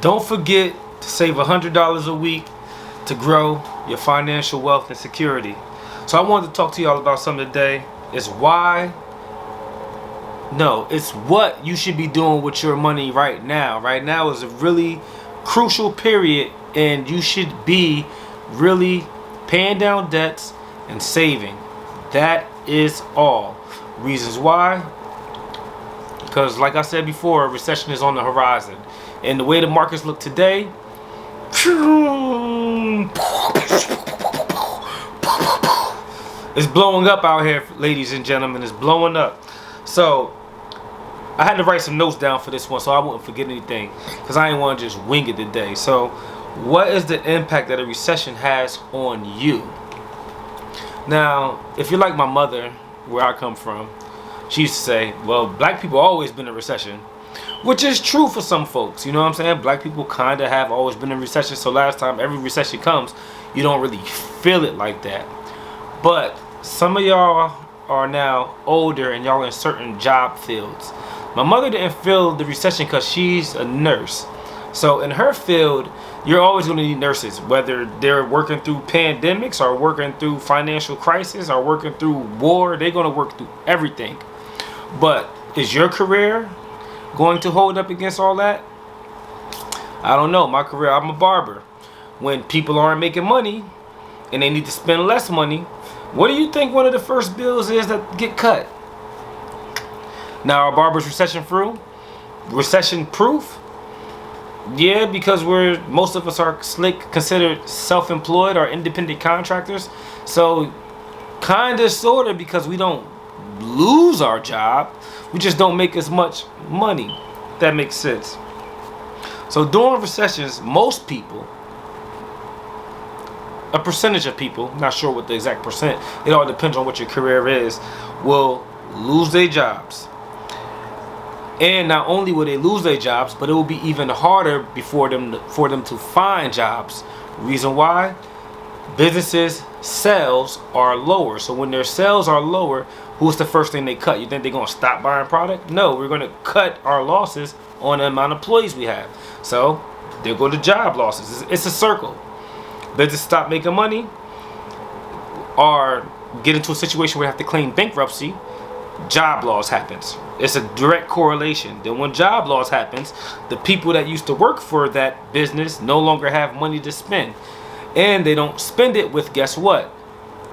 Don't forget to save $100 a week to grow your financial wealth and security. So I wanted to talk to y'all about something today. It's what you should be doing with your money right now. Right now is a really crucial period, and you should be really paying down debts and saving. That is all. Reasons why? Because like I said before, recession is on the horizon. And the way the markets look today, it's blowing up out here, ladies and gentlemen. It's blowing up. So I had to write some notes down for this one so I wouldn't forget anything, because I didn't want to just wing it today. So what is the impact that a recession has on you? Now, if you're like my mother, where I come from, she used to say, well, black people always been in recession, which is true for some folks. You know what I'm saying? Black people kind of have always been in recession, so last time every recession comes, you don't really feel it like that. But some of y'all are now older and y'all in certain job fields. My mother didn't feel the recession because she's a nurse. So in her field, you're always going to need nurses, whether they're working through pandemics or working through financial crisis or working through war. They're going to work through everything. But is your career going to hold up against all that? I don't know. My career, I'm a barber. When people aren't making money and they need to spend less money, what do you think one of the first bills is that get cut? Now, are barbers recession proof? Yeah, because most of us are considered self-employed or independent contractors. So kind of, sort of, because we don't lose our job, we just don't make as much money. That makes sense. So during recessions, most people, a percentage of people, not sure what the exact percent, it all depends on what your career is, will lose their jobs. And not only will they lose their jobs, but it will be even harder for them to find jobs. Reason why? Businesses' sales are lower. So when their sales are lower, who's the first thing they cut? You think they're going to stop buying product? No, we're going to cut our losses on the amount of employees we have. So there go the job losses. It's a circle. Businesses stop making money or get into a situation where they have to claim bankruptcy. Job loss happens. It's a direct correlation. Then when job loss happens, the people that used to work for that business no longer have money to spend, and they don't spend it with, guess what?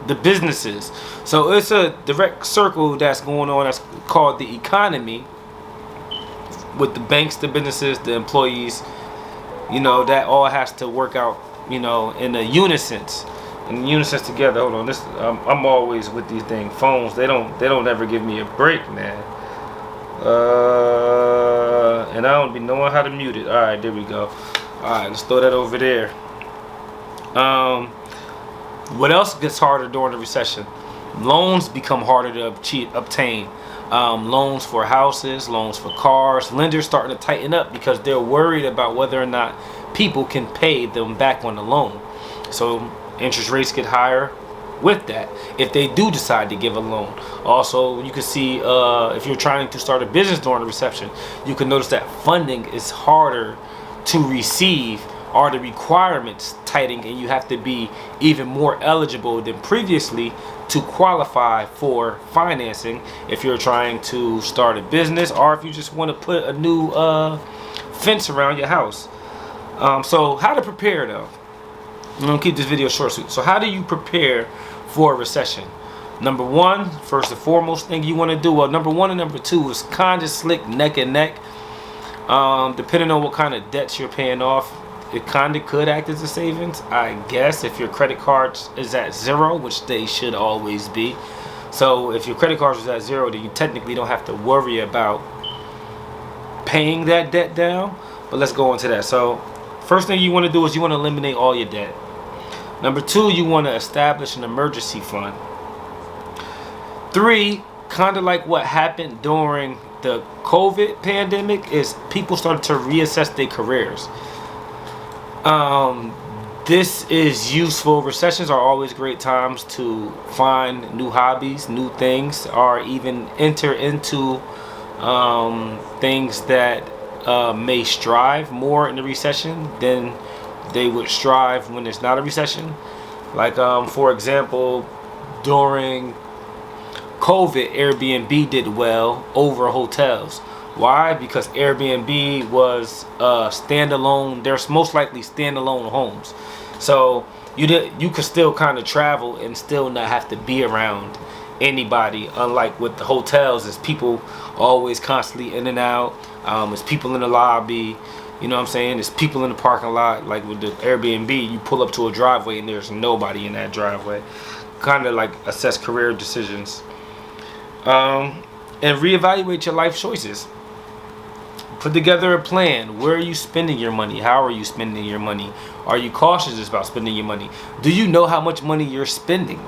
The businesses. So it's a direct circle that's going on, that's called the economy, with the banks, the businesses, the employees. You know, that all has to work out, you know, in a unison together. Hold on, I'm always with these dang phones. They don't ever give me a break, man. And I don't be knowing how to mute it. All right, there we go. All right, let's throw that over there. What else gets harder during the recession? Loans become harder to obtain. Loans for houses, loans for cars. Lenders starting to tighten up because they're worried about whether or not people can pay them back on the loan. So interest rates get higher with that if they do decide to give a loan. Also, you can see if you're trying to start a business during the recession, you can notice that funding is harder to receive, or the requirements tightening, and you have to be even more eligible than previously to qualify for financing if you're trying to start a business, or if you just want to put a new fence around your house. So how to prepare though? I'm gonna keep this video short, sweet. So how do you prepare for a recession? Number one, first and foremost thing you want to do, well, number one and number two is kind of slick neck and neck. Depending on what kind of debts you're paying off, it kind of could act as a savings, I guess, if your credit card is at zero, which they should always be. So if your credit card is at zero, then you technically don't have to worry about paying that debt down. But let's go into that. So first thing you want to do is you want to eliminate all your debt. Number two, you want to establish an emergency fund. Three, kind of like what happened during the COVID pandemic, is people started to reassess their careers. This is useful. Recessions are always great times to find new hobbies, new things, or even enter into things that may strive more in the recession than they would strive when it's not a recession. Like for example, during COVID, Airbnb did well over hotels. Why? Because Airbnb was standalone. There's most likely standalone homes, so you could still kind of travel and still not have to be around anybody. Unlike with the hotels, it's people always constantly in and out. It's people in the lobby. You know what I'm saying? It's people in the parking lot. Like with the Airbnb, you pull up to a driveway and there's nobody in that driveway. Kind of like assess career decisions. And reevaluate your life choices. Put together a plan. Where are you spending your money? How are you spending your money? Are you cautious about spending your money? Do you know how much money you're spending?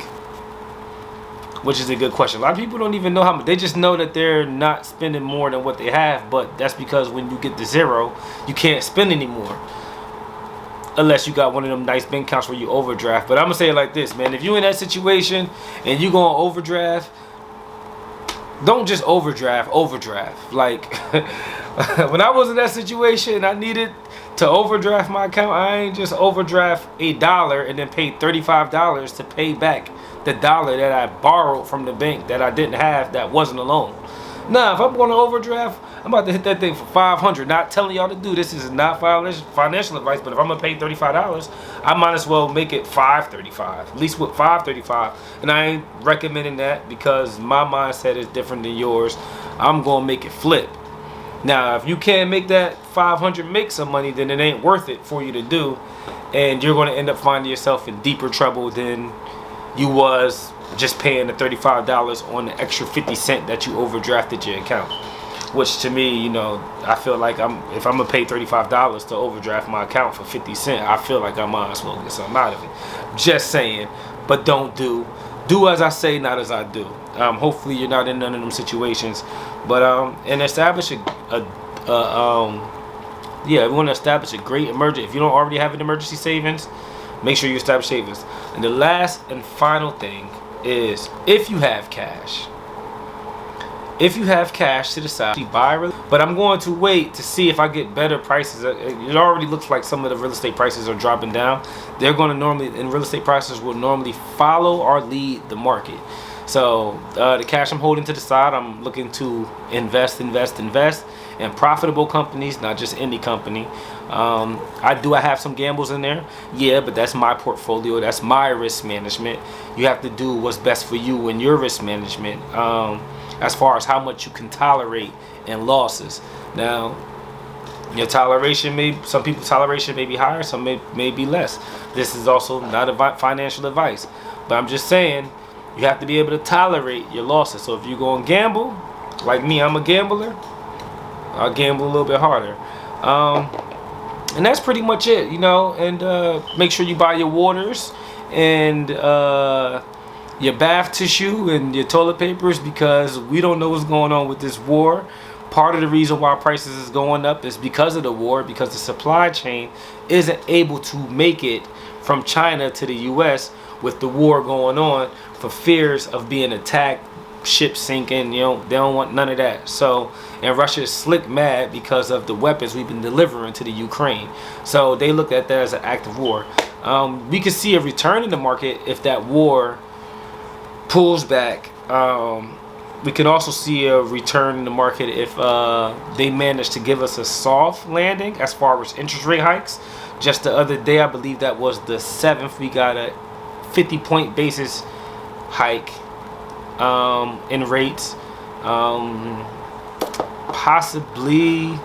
Which is a good question. A lot of people don't even know how much. They just know that they're not spending more than what they have, but that's because when you get to zero, you can't spend anymore. Unless you got one of them nice bank accounts where you overdraft. But I'm gonna say it like this, man. If you're in that situation and you go on overdraft, don't just overdraft. Like when I was in that situation, I needed to overdraft my account. I ain't just overdraft $1 and then pay $35 to pay back the $1 that I borrowed from the bank that I didn't have, that wasn't a loan. Nah, if I'm going to overdraft, I'm about to hit that thing for $500. Not telling y'all to do this. This is not financial advice, but if I'm gonna pay $35, I might as well make it $535. At least with $535. And I ain't recommending that because my mindset is different than yours. I'm gonna make it flip. Now, if you can't make that $500 make some money, then it ain't worth it for you to do, and you're gonna end up finding yourself in deeper trouble than you was just paying the $35 on the extra 50 cents that you overdrafted your account. Which to me, you know, I feel like if I'm gonna pay $35 to overdraft my account for 50 cents, I feel like I might as well get something out of it. Just saying. But don't do as I say, not as I do. Hopefully you're not in none of them situations. But and establish we want to establish a great emergency. If you don't already have an emergency savings, make sure you establish savings. And the last and final thing is, if you have cash to the side, buy. But I'm going to wait to see if I get better prices. It already looks like some of the real estate prices are dropping down. They're going to normally, and real estate prices will normally follow or lead the market. So the cash I'm holding to the side, I'm looking to invest in profitable companies, not just any company. I have some gambles in there, yeah, but that's my portfolio, that's my risk management. You have to do what's best for you in your risk management, as far as how much you can tolerate in losses. Now, your toleration some people's toleration may be higher, some may be less. This is also not financial advice, but I'm just saying you have to be able to tolerate your losses. So if you go and gamble, like me, I'm a gambler, I'll gamble a little bit harder. And that's pretty much it, you know. And make sure you buy your waters and your bath tissue and your toilet papers, because we don't know what's going on with this war. Part of the reason why prices is going up is because of the war, because the supply chain isn't able to make it from China to the US with the war going on, for fears of being attacked, ships sinking. You know, they don't want none of that. So, and Russia is slick mad because of the weapons we've been delivering to the Ukraine. So they look at that as an act of war. We could see a return in the market if that war pulls back. We can also see a return in the market if they manage to give us a soft landing as far as interest rate hikes. Just the other day, I believe that was the 7th, we got a 50-point basis hike in rates. Possibly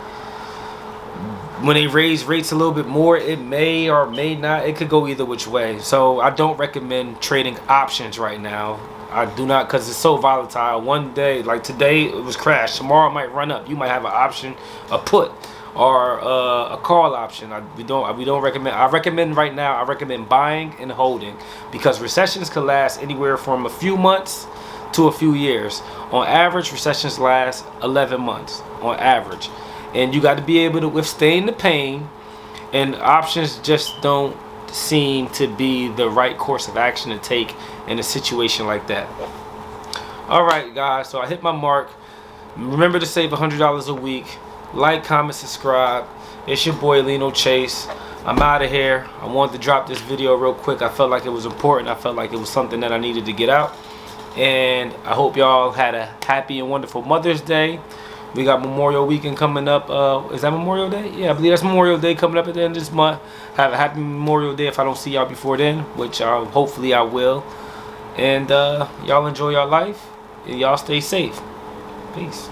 when they raise rates a little bit more, it may or may not. It could go either which way. So I don't recommend trading options right now. I do not, because it's so volatile. One day, like today, it was crashed. Tomorrow it might run up. You might have an option, a put, or a call option. We don't recommend. I recommend right now, I recommend buying and holding, because recessions can last anywhere from a few months to a few years. On average, recessions last 11 months on average, and you got to be able to withstand the pain. And options just don't seem to be the right course of action to take in a situation like that. All right, guys. So I hit my mark. Remember to save $100 a week. Like, comment, subscribe. It's your boy Lino Chase. I'm out of here. I wanted to drop this video real quick. I felt like it was important. I felt like it was something that I needed to get out. And I hope y'all had a happy and wonderful Mother's Day. We got Memorial Weekend coming up. Is that Memorial Day? Yeah, I believe that's Memorial Day coming up at the end of this month. Have a happy Memorial Day if I don't see y'all before then, which hopefully I will. And y'all enjoy your life. And y'all stay safe. Peace.